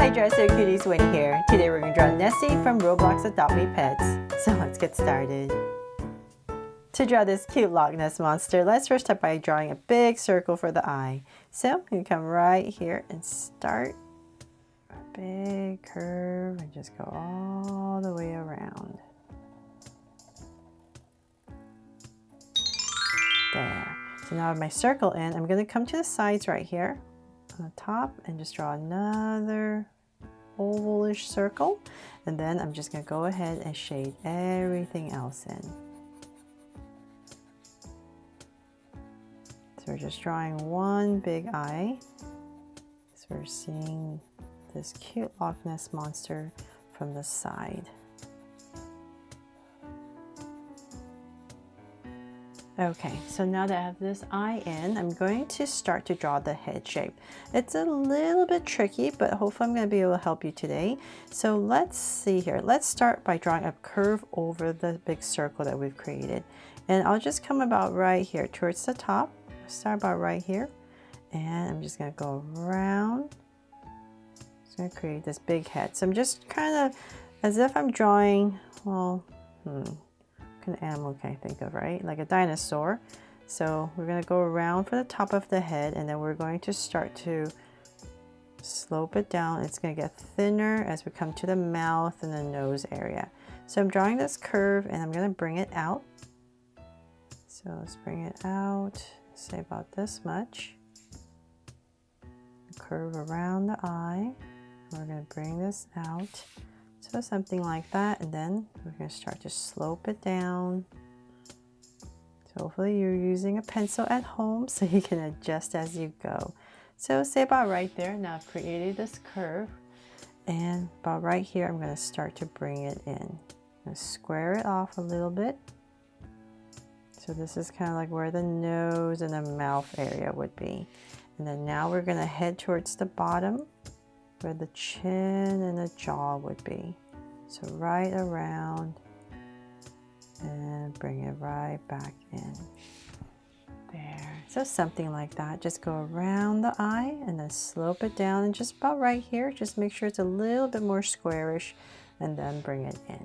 Hi Dresser Cuties, Winnie here. Today we're going to draw Nessie from Roblox Adopt Me Pets. So let's get started. To draw this cute Loch Ness Monster, let's first start by drawing a big circle for the eye. So you come right here and start a big curve and just go all the way around. There. So now I have my circle in, I'm going to come to the sides right here on the top and just draw another ovalish circle, and then I'm just going to go ahead and shade everything else in. So we're just drawing one big eye. So we're seeing this cute Loch Ness Monster from the side. Okay, so now that I have this eye in, I'm going to start to draw the head shape. It's a little bit tricky, but hopefully I'm going to be able to help you today. So let's see here. Let's start by drawing a curve over the big circle that we've created. And I'll just come about right here towards the top. Start about right here. And I'm just going to go around. Just going to create this big head. So I'm just kind of as if I'm drawing, well, an animal can I think of, right? Like a dinosaur. So we're going to go around for the top of the head, and then we're going to start to slope it down. It's going to get thinner as we come to the mouth and the nose area. So I'm drawing this curve and I'm going to bring it out. So let's bring it out, say about this much. Curve around the eye. We're going to bring this out. So something like that, and then we're going to start to slope it down. So hopefully you're using a pencil at home so you can adjust as you go. So say about right there. Now I've created this curve, and about right here I'm going to start to bring it in. I'm going to square it off a little bit. So this is kind of like where the nose and the mouth area would be. And then now we're going to head towards the bottom, where the chin and the jaw would be. So right around and bring it right back in. There. So something like that. Just go around the eye and then slope it down, and just about right here, just make sure it's a little bit more squarish, and then bring it in.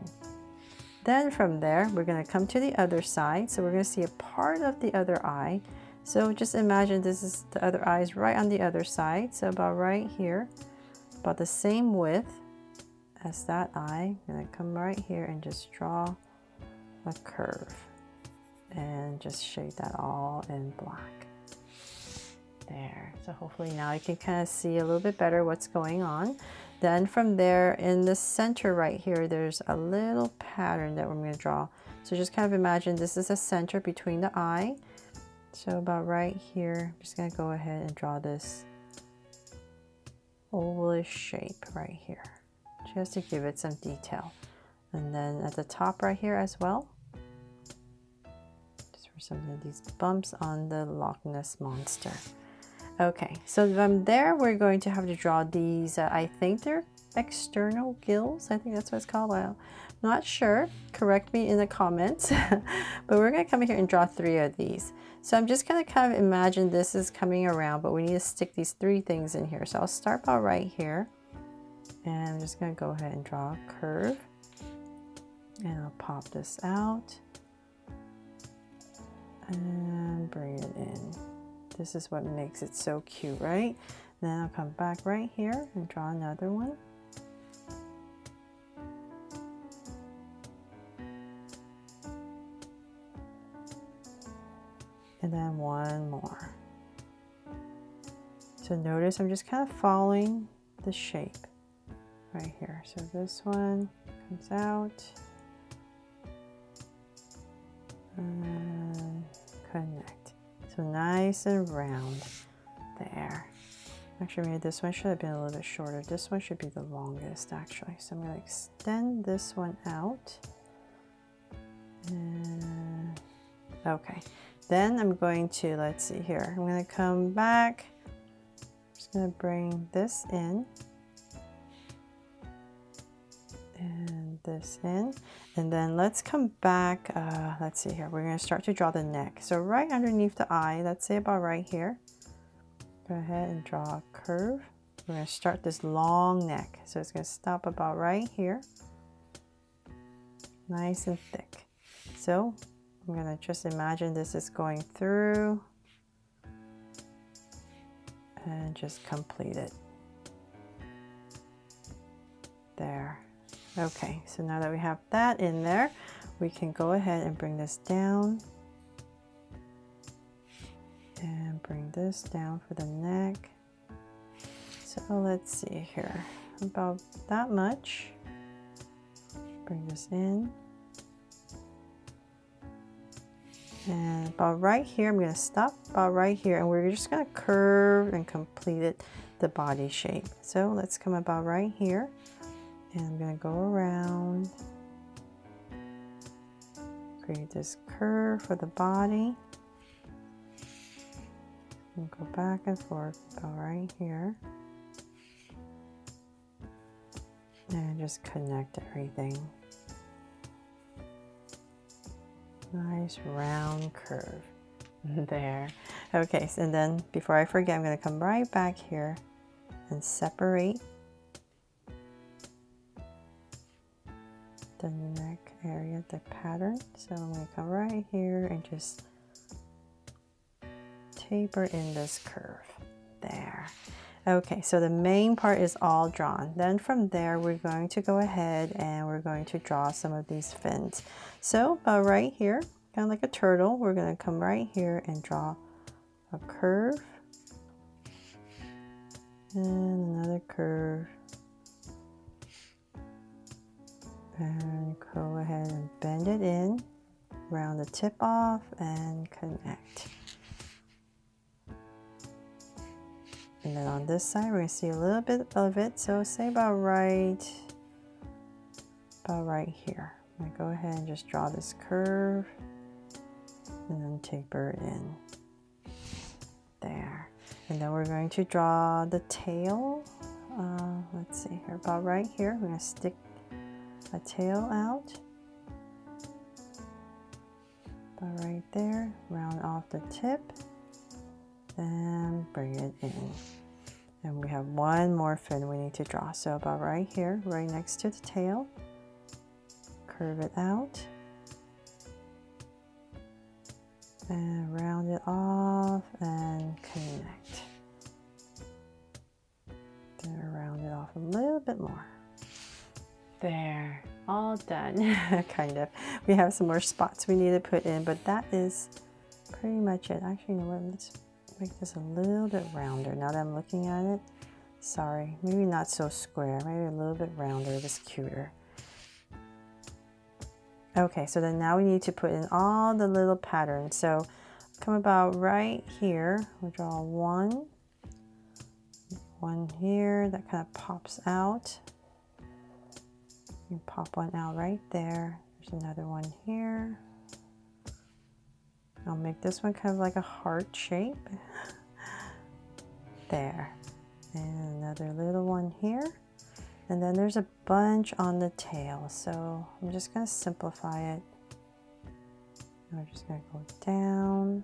Then from there, we're going to come to the other side. So we're going to see a part of the other eye. So just imagine this is the other eye is right on the other side. So about right here. About the same width as that eye. I'm going to come right here and just draw a curve and just shade that all in black. There. So hopefully now you can kind of see a little bit better what's going on. Then from there, in the center right here, there's a little pattern that we're going to draw. So just kind of imagine this is a center between the eye. So about right here, I'm just going to go ahead and draw this ovalish shape right here, just to give it some detail. And then at the top right here as well, just for some of these bumps on the Loch Ness Monster. Okay, so from there we're going to have to draw these, I think they're external gills. I think that's what it's called. I'm not sure. Correct me in the comments. But we're going to come here and draw 3 of these. So I'm just going to kind of imagine this is coming around, but we need to stick these 3 things in here. So I'll start about right here, and I'm just going to go ahead and draw a curve, and I'll pop this out and bring it in. This is what makes it so cute, right? Then I'll come back right here and draw another one. And then one more. So notice I'm just kind of following the shape right here. So this one comes out and connect. So nice and round there. Actually, maybe this one should have been a little bit shorter. This one should be the longest actually. So I'm going to extend this one out. And okay. Then I'm going to, let's see here, I'm going to come back. I'm just going to bring this in and this in, and then let's come back. Let's see here, we're going to start to draw the neck. So right underneath the eye, let's say about right here, go ahead and draw a curve we're going to start this long neck. So it's going to stop about right here. Nice and thick. So I'm going to just imagine this is going through and just complete it. There. Okay, so now that we have that in there, we can go ahead and bring this down and bring this down for the neck. So let's see here, about that much. Bring this in. And about right here, I'm going to stop about right here, and we're just going to curve and complete it, the body shape. So let's come about right here, and I'm going to go around, create this curve for the body, and go back and forth about right here, and just connect everything. Nice round curve there. Okay, so and then before I forget, I'm going to come right back here and separate the neck area, the pattern. So I'm going to come right here and just taper in this curve there. Okay, so the main part is all drawn. Then from there, we're going to go ahead and we're going to draw some of these fins. So about right here, kind of like a turtle, we're going to come right here and draw a curve and another curve. And go ahead and bend it in, round the tip off and connect. And then on this side, we're going to see a little bit of it. So say about right here. I'm going to go ahead and just draw this curve and then taper it in. There. And then we're going to draw the tail. Let's see here, about right here. We're going to stick a tail out. About right there. Round off the tip. And bring it in. And we have one more fin we need to draw. So about right here, right next to the tail, curve it out and round it off and connect. Then round it off a little bit more. There, all done. Kind of. We have some more spots we need to put in, but that is pretty much it. Actually, you know what? Let's make this a little bit rounder now that I'm looking at it. Sorry, maybe not so square, maybe a little bit rounder, it was cuter. Okay, so then now we need to put in all the little patterns. So come about right here, we'll draw one here that kind of pops out. You pop one out right there. There's another one here. I'll make this one kind of like a heart shape. There. And another little one here. And then there's a bunch on the tail. So I'm just going to simplify it. We're just going to go down.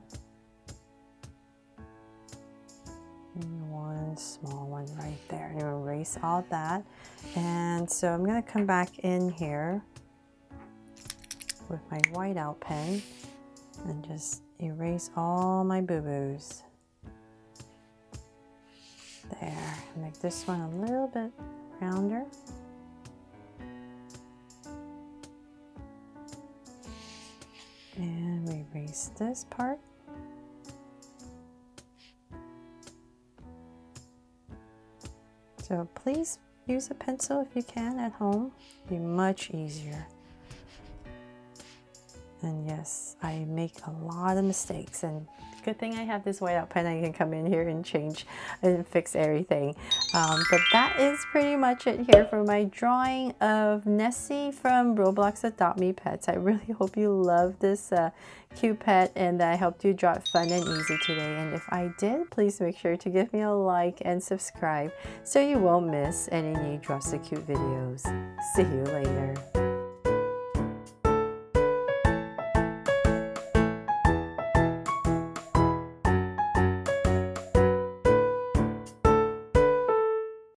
And one small one right there. I'm going to erase all that. And so I'm going to come back in here with my whiteout pen and just erase all my boo-boos. There, make this one a little bit rounder. And we erase this part. So please use a pencil if you can at home. It'll be much easier. And yes, I make a lot of mistakes, and good thing I have this whiteout pen. I can come in here and change and fix everything. But that is pretty much it here for my drawing of Nessie from Roblox Adopt Me Pets. I really hope you love this cute pet and that I helped you draw it fun and easy today. And if I did, please make sure to give me a like and subscribe so you won't miss any new Draw So Cute videos. See you later.